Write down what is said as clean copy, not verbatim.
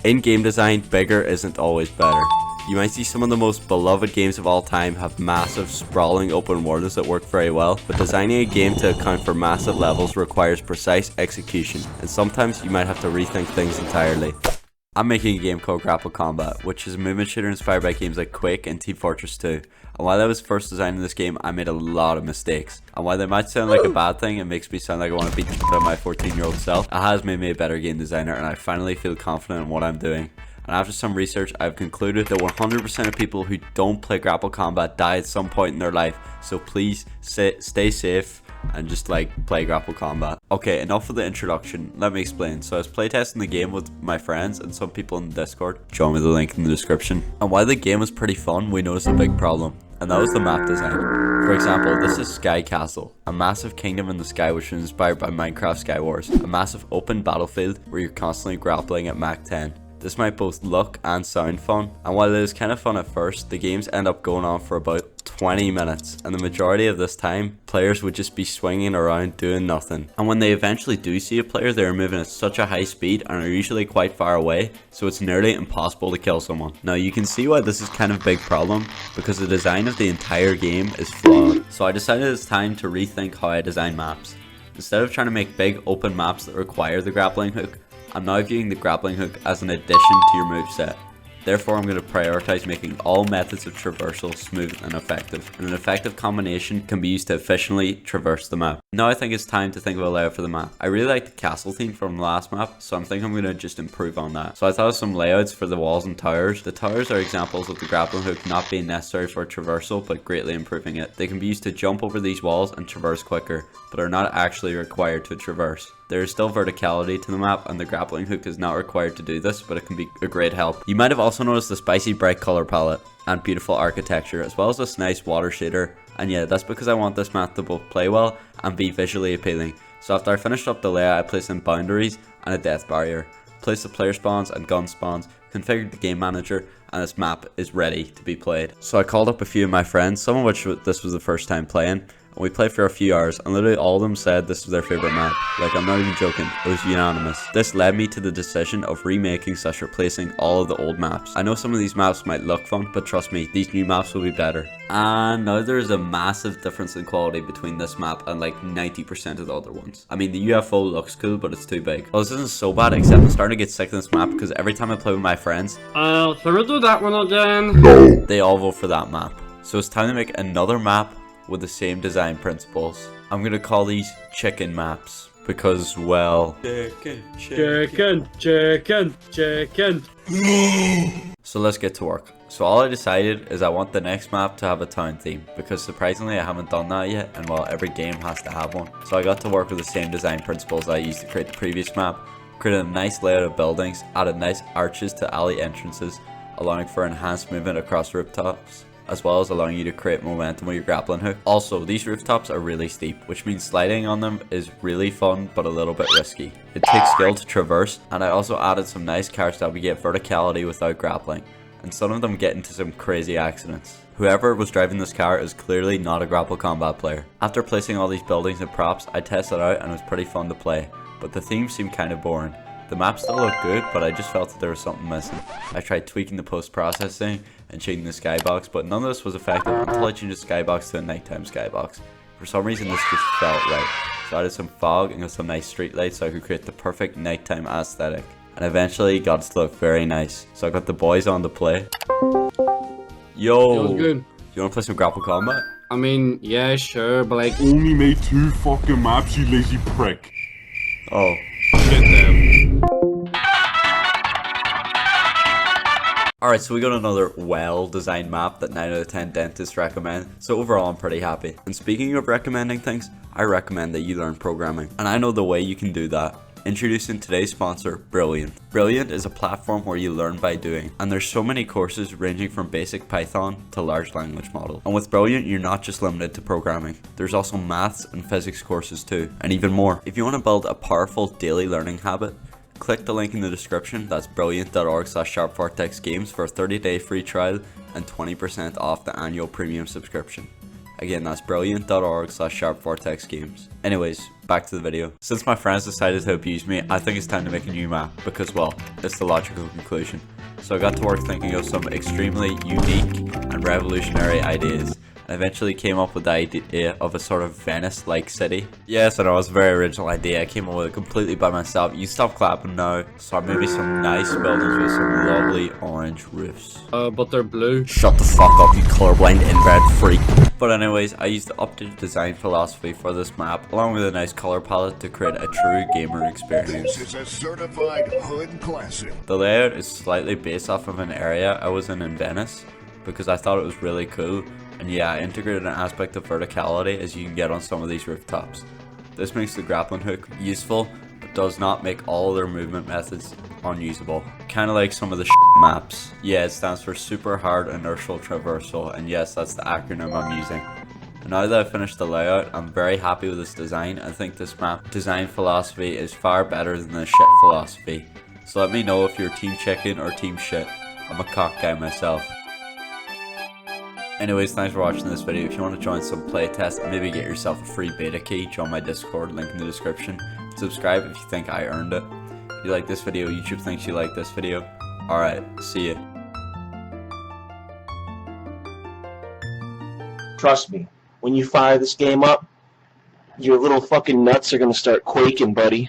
In game design, bigger isn't always better. You might see some of the most beloved games of all time have massive, sprawling open worlds that work very well, but designing a game to account for massive levels requires precise execution, and sometimes you might have to rethink things entirely. I'm making a game called Grapple Combat, which is a movement shooter inspired by games like Quake and Team Fortress 2. And while I was first designing this game, I made a lot of mistakes. And while they might sound like a bad thing, it makes me sound like I want to beat the shit out of my 14-year-old self. It has made me a better game designer, and I finally feel confident in what I'm doing. And after some research, I've concluded that 100% of people who don't play Grapple Combat die at some point in their life. So please stay safe and just play Grapple Combat. Okay, enough of the introduction, let me explain. So I was playtesting the game with my friends and some people in the Discord. Show me the link in the description. And while the game was pretty fun, we noticed a big problem, and that was the map design. For example, this is Sky Castle, a massive kingdom in the sky which was inspired by Minecraft Sky Wars, a massive open battlefield where you're constantly grappling at Mach 10. This might both look and sound fun, and while it is kind of fun at first, the games end up going on for about 20 minutes, and the majority of this time, players would just be swinging around doing nothing. And when they eventually do see a player, they are moving at such a high speed and are usually quite far away, so it's nearly impossible to kill someone. Now you can see why this is kind of a big problem, because the design of the entire game is flawed. So I decided it's time to rethink how I design maps. Instead of trying to make big open maps that require the grappling hook, I'm now viewing the grappling hook as an addition to your moveset. Therefore, I'm going to prioritize making all methods of traversal smooth and effective, and an effective combination can be used to efficiently traverse the map. Now I think it's time to think of a layout for the map. I really like the castle theme from the last map, so I'm thinking I'm going to just improve on that. So I thought of some layouts for the walls and towers. The towers are examples of the grappling hook not being necessary for traversal, but greatly improving it. They can be used to jump over these walls and traverse quicker, but are not actually required to traverse. There is still verticality to the map, and the grappling hook is not required to do this, but it can be a great help. You might have also noticed the spicy bright color palette and beautiful architecture, as well as this nice water shader. And yeah, that's because I want this map to both play well and be visually appealing. So after I finished up the layout, I placed in boundaries and a death barrier, placed the player spawns and gun spawns, configured the game manager, and this map is ready to be played. So I called up a few of my friends, some of which this was the first time playing. We played for a few hours, and literally all of them said this was their favorite map. Like, I'm not even joking, it was unanimous. This led me to the decision of replacing all of the old maps. I know some of these maps might look fun, but trust me, these new maps will be better. And now there's a massive difference in quality between this map and like 90% of the other ones. I mean, the UFO looks cool, but it's too big. Well, this isn't so bad, except I'm starting to get sick of this map because every time I play with my friends, can we do that one again? No. They all vote for that map. So it's time to make another map with the same design principles. I'm gonna call these chicken maps because, well, Chicken. So let's get to work. So all I decided is I want the next map to have a town theme, because surprisingly I haven't done that yet, and well, every game has to have one. So I got to work with the same design principles I used to create the previous map, created a nice layout of buildings, added nice arches to alley entrances, allowing for enhanced movement across rooftops, as well as allowing you to create momentum with your grappling hook. Also, these rooftops are really steep, which means sliding on them is really fun, but a little bit risky. It takes skill to traverse, and I also added some nice cars that we get verticality without grappling, and some of them get into some crazy accidents. Whoever was driving this car is clearly not a Grapple Combat player. After placing all these buildings and props, I tested out and it was pretty fun to play, but the theme seemed kind of boring. The map still looked good, but I just felt that there was something missing. I tried tweaking the post-processing and changing the skybox, but none of this was effective until I changed the skybox to a nighttime skybox. For some reason this just felt right. So I added some fog and got some nice street lights so I could create the perfect nighttime aesthetic. And eventually got it to look very nice. So I got the boys on to play. Yo! Good. You wanna play some Grapple Combat? I mean, yeah, sure, but like, Only made 2 fucking maps, you lazy prick. Oh. shit them. Alright, so we got another well-designed map that 9 out of 10 dentists recommend, so overall I'm pretty happy. And speaking of recommending things, I recommend that you learn programming. And I know the way you can do that. Introducing today's sponsor, Brilliant. Brilliant is a platform where you learn by doing, and there's so many courses ranging from basic Python to large language model. And with Brilliant, you're not just limited to programming. There's also maths and physics courses too, and even more. If you want to build a powerful daily learning habit, click the link in the description. That's brilliant.org/sharpvortexgames for a 30-day free trial and 20% off the annual premium subscription. Again, that's brilliant.org/sharpvortexgames. Anyways, back to the video. Since my friends decided to abuse me, I think it's time to make a new map because, well, it's the logical conclusion. So I got to work thinking of some extremely unique and revolutionary ideas. I eventually came up with the idea of a sort of Venice-like city. Yes, I know, it's a very original idea. I came up with it completely by myself. You stop clapping now. So maybe some nice buildings with some lovely orange roofs. But they're blue. Shut the fuck up, you colorblind inbred freak. But anyways, I used the updated design philosophy for this map, along with a nice color palette to create a true gamer experience. This is a certified hood classic. The layout is slightly based off of an area I was in Venice, because I thought it was really cool. And yeah, I integrated an aspect of verticality as you can get on some of these rooftops. This makes the grappling hook useful, but does not make all their movement methods unusable. Kinda like some of the maps. Yeah, it stands for Super Hard Inertial Traversal, and yes, that's the acronym I'm using. And now that I've finished the layout, I'm very happy with this design. I think this map design philosophy is far better than the shit philosophy. So let me know if you're team chicken or team shit. I'm a cock guy myself. Anyways, thanks for watching this video. If you want to join some playtests and maybe get yourself a free beta key, join my Discord, link in the description. Subscribe if you think I earned it. If you like this video, YouTube thinks you like this video. Alright, see ya. Trust me, when you fire this game up, your little fucking nuts are gonna start quaking, buddy.